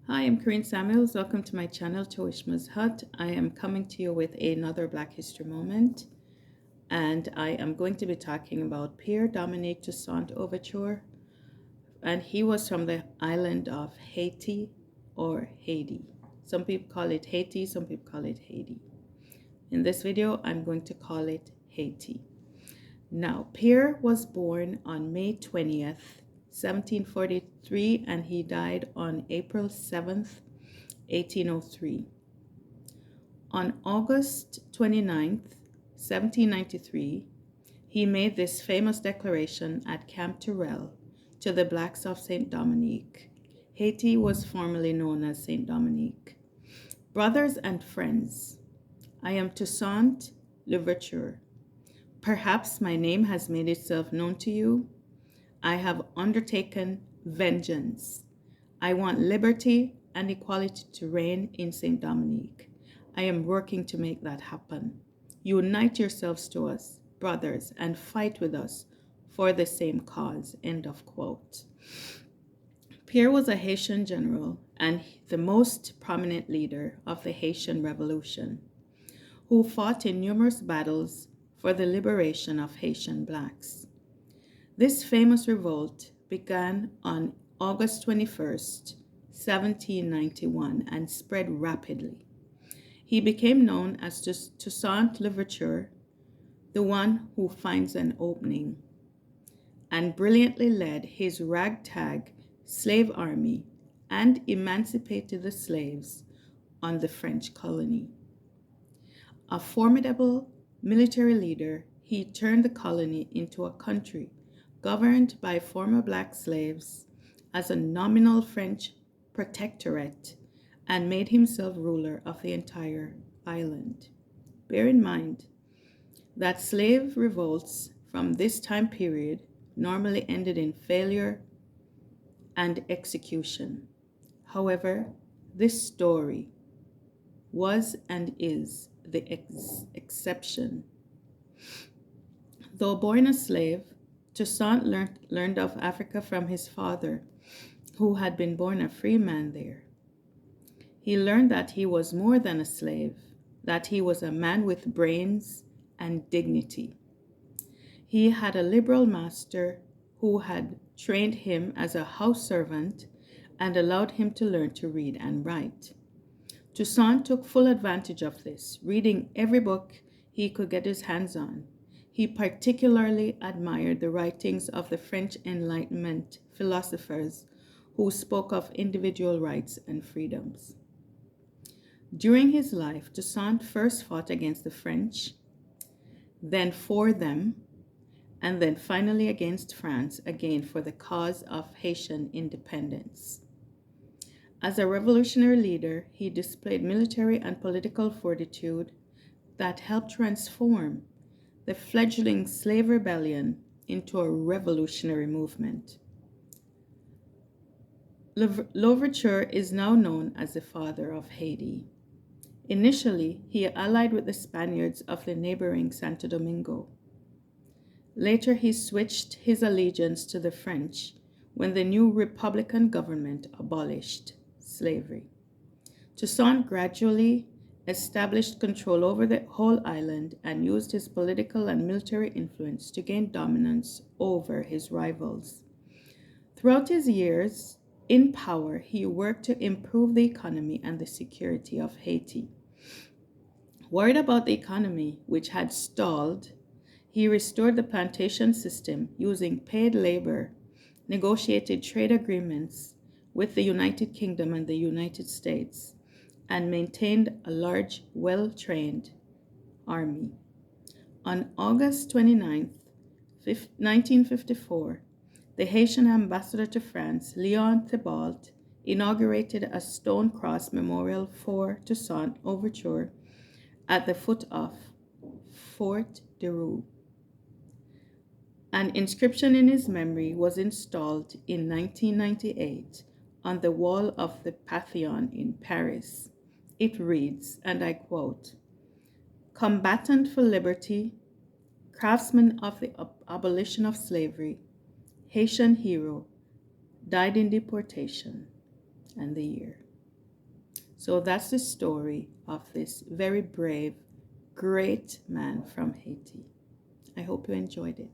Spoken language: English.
Hi, I'm Corinne Samuels. Welcome to my channel, Toishma's Hut. I am coming to you with another Black History moment, and I am going to be talking about Pierre Dominique Toussaint Overture, and he was from the island of Haiti or Haiti. Some people call it Haiti, some people call it Haiti. In this video, I'm going to call it Haiti. Now, Pierre was born on May 20th, 1743, and he died on April 7th, 1803. On August 29th, 1793, he made this famous declaration at Camp Tourelle to the blacks of Saint Dominique. Haiti was formerly known as Saint Dominique. Brothers and friends, I am Toussaint Louverture. Perhaps my name has made itself known to you. I have undertaken vengeance. I want liberty and equality to reign in Saint Dominique. I am working to make that happen. Unite yourselves to us, brothers, and fight with us for the same cause. End of quote. Pierre was a Haitian general and the most prominent leader of the Haitian Revolution, who fought in numerous battles for the liberation of Haitian blacks. This famous revolt began on August 21st, 1791, and spread rapidly. He became known as Toussaint Louverture, the one who finds an opening, and brilliantly led his ragtag slave army and emancipated the slaves on the French colony. A formidable military leader, he turned the colony into a country governed by former black slaves as a nominal French protectorate and made himself ruler of the entire island. Bear in mind that slave revolts from this time period normally ended in failure and execution. However, this story was and is the exception. Though born a slave, Toussaint learned of Africa from his father, who had been born a free man there. He learned that he was more than a slave, that he was a man with brains and dignity. He had a liberal master who had trained him as a house servant and allowed him to learn to read and write. Toussaint took full advantage of this, reading every book he could get his hands on. He particularly admired the writings of the French Enlightenment philosophers who spoke of individual rights and freedoms. During his life, Toussaint first fought against the French, then for them, and then finally against France, again for the cause of Haitian independence. As a revolutionary leader, he displayed military and political fortitude that helped transform the fledgling slave rebellion into a revolutionary movement. Louverture is now known as the father of Haiti. Initially, he allied with the Spaniards of the neighboring Santo Domingo. Later, he switched his allegiance to the French when the new Republican government abolished slavery. Toussaint gradually established control over the whole island and used his political and military influence to gain dominance over his rivals. Throughout his years in power, he worked to improve the economy and the security of Haiti. Worried about the economy, which had stalled, he restored the plantation system using paid labor, negotiated trade agreements with the United Kingdom and the United States, and maintained a large, well-trained army. On August 29th, 1954, the Haitian ambassador to France, Leon Thibault, inaugurated a stone cross memorial for Toussaint Overture at the foot of Fort de Roux. An inscription in his memory was installed in 1998 on the wall of the Pantheon in Paris. It reads, and I quote, "Combatant for liberty, craftsman of the abolition of slavery, Haitian hero, died in deportation, and the year." So that's the story of this very brave, great man from Haiti. I hope you enjoyed it.